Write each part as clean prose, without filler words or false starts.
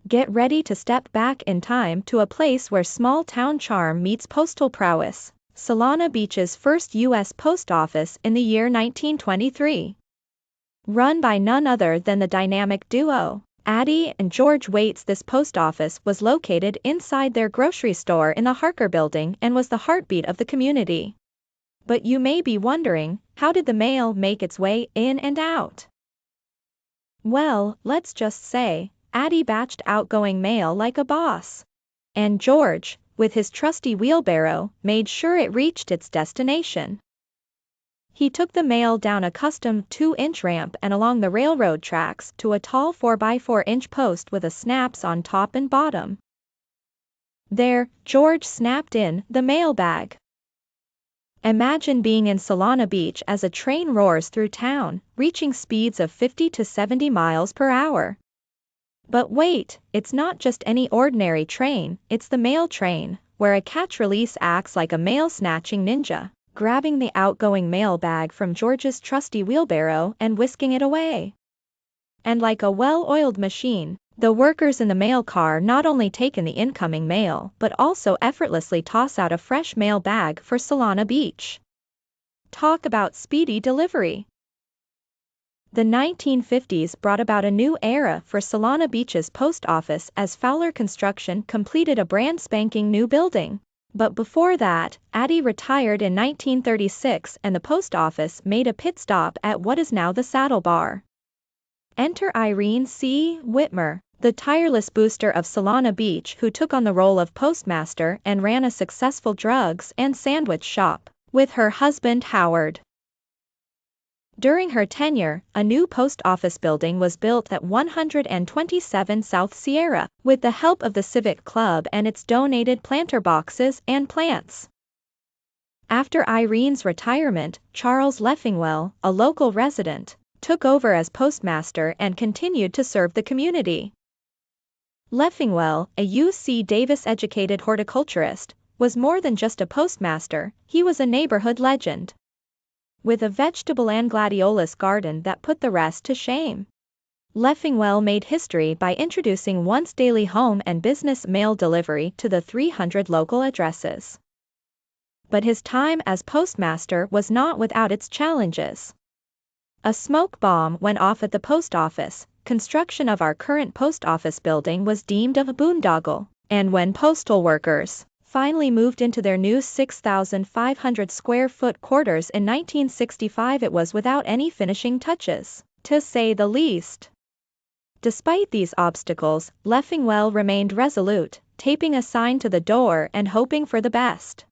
Get ready to step back in time to a place where small-town charm meets postal prowess, Solana Beach's first U.S. post office in the year 1923. Run by none other than the dynamic duo, Addie and George Waits, this post office was located inside their grocery store in the Harker Building and was the heartbeat of the community. But you may be wondering, how did the mail make its way in and out? Well, let's just say, Addie batched outgoing mail like a boss. And George, with his trusty wheelbarrow, made sure it reached its destination. He took the mail down a custom 2-inch ramp and along the railroad tracks to a tall 4x4-inch post with a snaps on top and bottom. There, George snapped in the mailbag. Imagine being in Solana Beach as a train roars through town, reaching speeds of 50 to 70 miles per hour. But wait, it's not just any ordinary train, it's the mail train, where a catch release acts like a mail-snatching ninja, grabbing the outgoing mail bag from George's trusty wheelbarrow and whisking it away. And like a well-oiled machine, the workers in the mail car not only take in the incoming mail but also effortlessly toss out a fresh mail bag for Solana Beach. Talk about speedy delivery. The 1950s brought about a new era for Solana Beach's post office as Fowler Construction completed a brand spanking new building. But before that, Addie retired in 1936 and the post office made a pit stop at what is now the Saddle Bar. Enter Irene C. Whitmer, the tireless booster of Solana Beach who took on the role of postmaster and ran a successful drugs and sandwich shop with her husband Howard. During her tenure, a new post office building was built at 127 South Sierra, with the help of the Civic Club and its donated planter boxes and plants. After Irene's retirement, Charles Leffingwell, a local resident, took over as postmaster and continued to serve the community. Leffingwell, a UC Davis-educated horticulturist, was more than just a postmaster, he was a neighborhood legend. With a vegetable and gladiolus garden that put the rest to shame. Leffingwell made history by introducing once daily home and business mail delivery to the 300 local addresses. But his time as postmaster was not without its challenges. A smoke bomb went off at the post office. Construction of our current post office building was deemed a boondoggle, and when postal workers finally moved into their new 6,500 square foot quarters in 1965, it was without any finishing touches, to say the least. Despite these obstacles, Leffingwell remained resolute, taping a sign to the door and hoping for the best.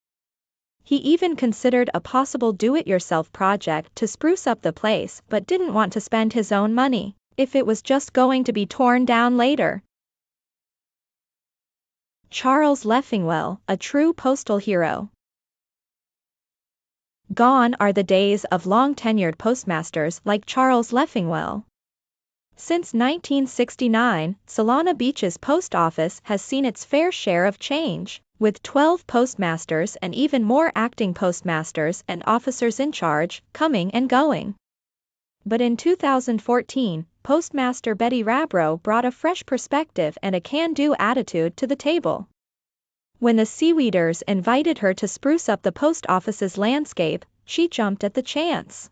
He even considered a possible do-it-yourself project to spruce up the place but didn't want to spend his own money, if it was just going to be torn down later. Charles Leffingwell, a true postal hero. Gone are the days of long-tenured postmasters like Charles Leffingwell. Since 1969, Solana Beach's post office has seen its fair share of change, with 12 postmasters and even more acting postmasters and officers in charge coming and going. But in 2014, Postmaster Betty Rabrow brought a fresh perspective and a can-do attitude to the table. When the Seaweeders invited her to spruce up the post office's landscape, she jumped at the chance.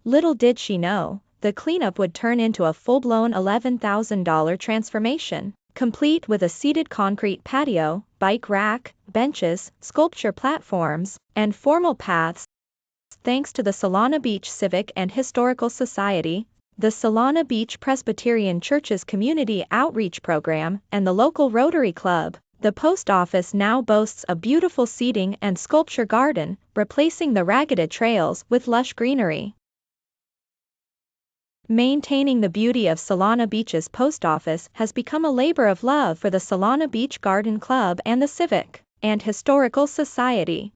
Little did she know, the cleanup would turn into a full-blown $11,000 transformation, complete with a seated concrete patio, bike rack, benches, sculpture platforms, and formal paths. Thanks to the Solana Beach Civic and Historical Society, the Solana Beach Presbyterian Church's Community Outreach Program, and the local Rotary Club, the post office now boasts a beautiful seating and sculpture garden, replacing the ragged trails with lush greenery. Maintaining the beauty of Solana Beach's post office has become a labor of love for the Solana Beach Garden Club and the Civic and Historical Society.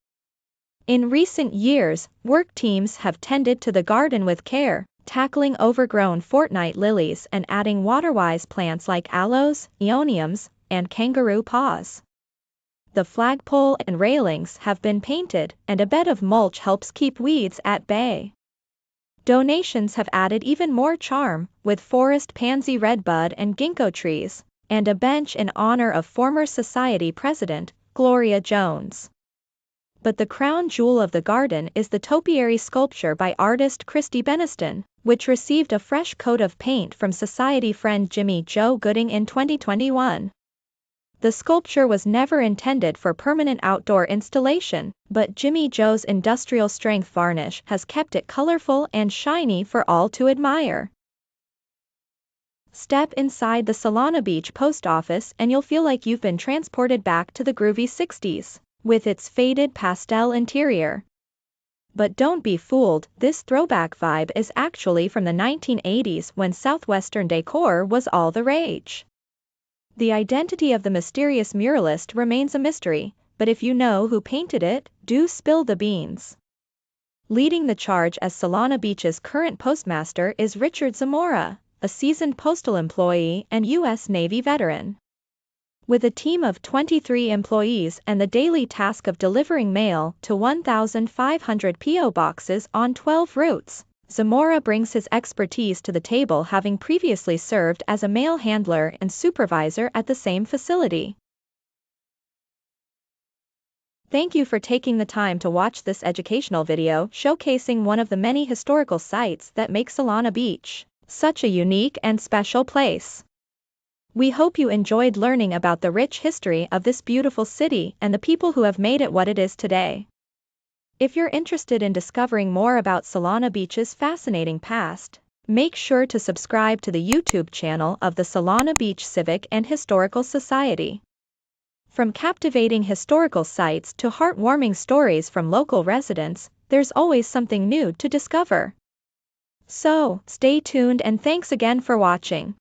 In recent years, work teams have tended to the garden with care, tackling overgrown fortnight lilies and adding water-wise plants like aloes, aeoniums, and kangaroo paws. The flagpole and railings have been painted, and a bed of mulch helps keep weeds at bay. Donations have added even more charm, with forest pansy redbud and ginkgo trees, and a bench in honor of former Society president, Gloria Jones. But the crown jewel of the garden is the topiary sculpture by artist Christy Beniston, which received a fresh coat of paint from Society friend Jimmy Joe Gooding in 2021. The sculpture was never intended for permanent outdoor installation, but Jimmy Joe's industrial-strength varnish has kept it colorful and shiny for all to admire. Step inside the Solana Beach post office and you'll feel like you've been transported back to the groovy 60s, with its faded pastel interior. But don't be fooled, this throwback vibe is actually from the 1980s when Southwestern decor was all the rage. The identity of the mysterious muralist remains a mystery, but if you know who painted it, do spill the beans. Leading the charge as Solana Beach's current postmaster is Richard Zamora, a seasoned postal employee and U.S. Navy veteran. With a team of 23 employees and the daily task of delivering mail to 1,500 P.O. boxes on 12 routes, Zamora brings his expertise to the table, having previously served as a mail handler and supervisor at the same facility. Thank you for taking the time to watch this educational video showcasing one of the many historical sites that make Solana Beach such a unique and special place. We hope you enjoyed learning about the rich history of this beautiful city and the people who have made it what it is today. If you're interested in discovering more about Solana Beach's fascinating past, make sure to subscribe to the YouTube channel of the Solana Beach Civic and Historical Society. From captivating historical sites to heartwarming stories from local residents, there's always something new to discover. So, stay tuned and thanks again for watching.